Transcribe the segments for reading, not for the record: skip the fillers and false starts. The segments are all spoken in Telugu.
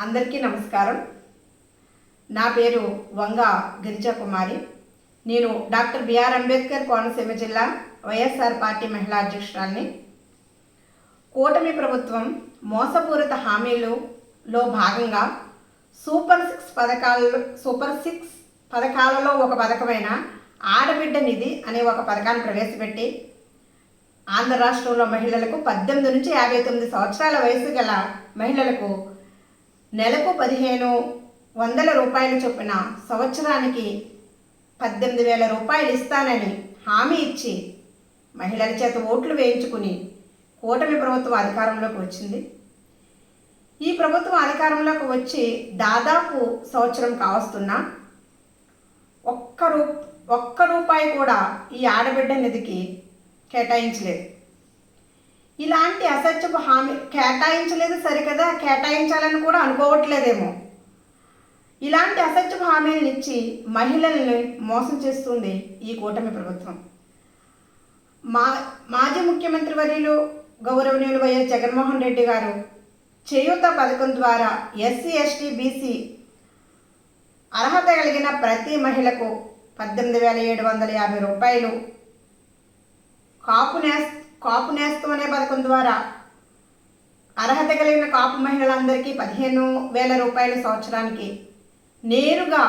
అందరికీ నమస్కారం. నా పేరు వంగ గిరిజా కుమారి. నేను డాక్టర్ బిఆర్ అంబేద్కర్ కోనసీమ జిల్లా వైఎస్ఆర్ పార్టీ మహిళా అధ్యక్షురాలిని. కూటమి ప్రభుత్వం మోసపూరిత హామీలలో భాగంగా సూపర్ సిక్స్ పథకాలలో ఒక పథకమైన ఆడబిడ్డ నిధి అనే ఒక పథకాన్ని ప్రవేశపెట్టి ఆంధ్ర రాష్ట్రంలో మహిళలకు 18 నుంచి 59 సంవత్సరాల వయసు గల మహిళలకు నెలకు 1500 రూపాయలు చొప్పున సంవత్సరానికి 18,000 రూపాయలు ఇస్తానని హామీ ఇచ్చి మహిళల చేత ఓట్లు వేయించుకుని కూటమి ప్రభుత్వం అధికారంలోకి వచ్చింది. ఈ ప్రభుత్వం అధికారంలోకి వచ్చి దాదాపు సంవత్సరం కావస్తున్నా ఒక్క రూపాయి కూడా ఈ ఆడబిడ్డ నిధికి కేటాయించలేదు. ఇలాంటి అసత్యపు హామీ కేటాయించలేదు సరికదా, కేటాయించాలని కూడా అనుకోవట్లేదేమో. ఇలాంటి అసత్యపు హామీలను ఇచ్చి మహిళల్ని మోసం చేస్తుంది ఈ కూటమి ప్రభుత్వం. మాజీ ముఖ్యమంత్రి వర్యులు గౌరవనీయులు వైఎస్ జగన్మోహన్ రెడ్డి గారు చేయూత పథకం ద్వారా ఎస్సీ ఎస్టీ బీసీ అర్హత కలిగిన ప్రతి మహిళకు 18,750 రూపాయలు, కాపు నేస్తం అనే పథకం ద్వారా అర్హత కలిగిన కాపు మహిళలందరికీ 15,000 రూపాయలు సంవత్సరానికి నేరుగా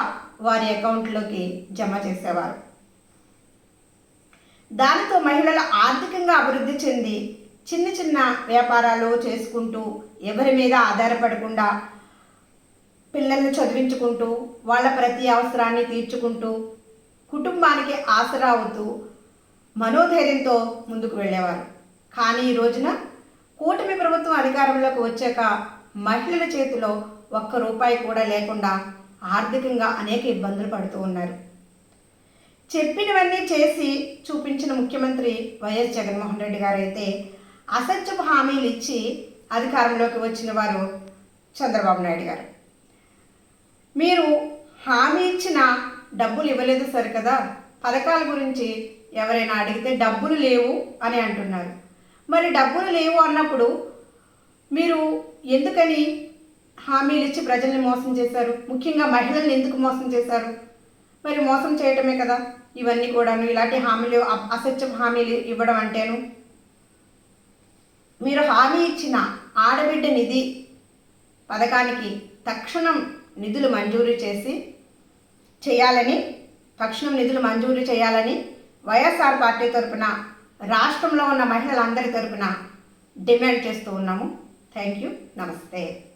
వారి అకౌంట్లోకి జమ చేసేవారు. దానితో మహిళలు ఆర్థికంగా అభివృద్ధి చెంది చిన్న చిన్న వ్యాపారాలు చేసుకుంటూ ఎవరి మీద ఆధారపడకుండా పిల్లల్ని చదివించుకుంటూ వాళ్ళ ప్రతి అవసరాన్ని తీర్చుకుంటూ కుటుంబానికి ఆసరా అవుతూ మనోధైర్యంతో ముందుకు వెళ్ళేవారు. కానీ ఈ రోజున కూటమి ప్రభుత్వం అధికారంలోకి వచ్చాక మహిళల చేతిలో ఒక్క రూపాయి కూడా లేకుండా ఆర్థికంగా అనేక ఇబ్బందులు పడుతూ ఉన్నారు. చెప్పినవన్నీ చేసి చూపించిన ముఖ్యమంత్రి వైఎస్ జగన్మోహన్ రెడ్డి గారు అయితే అసత్యపు హామీలు ఇచ్చి అధికారంలోకి వచ్చిన వారు చంద్రబాబు నాయుడు గారు. మీరు హామీ ఇచ్చిన డబ్బులు ఇవ్వలేదు సరికదా, పథకాల గురించి ఎవరైనా అడిగితే డబ్బులు లేవు అని అంటున్నారు. మరి డబ్బులు లేవు అన్నప్పుడు మీరు ఎందుకని హామీలు ఇచ్చి ప్రజల్ని మోసం చేశారు? ముఖ్యంగా మహిళల్ని ఎందుకు మోసం చేశారు? మరి మోసం చేయటమే కదా ఇవన్నీ కూడాను. ఇలాంటి హామీలు, అసత్యపు హామీలు ఇవ్వడం అంటేను. మీరు హామీ ఇచ్చిన ఆడబిడ్డ నిధి పథకానికి తక్షణం నిధులు మంజూరు చేయాలని వైఎస్ఆర్ పార్టీ తరపున రాష్ట్రంలో ఉన్న మహిళలందరి తరపున డిమాండ్ చేస్తూ ఉన్నాము. Thank you. నమస్తే.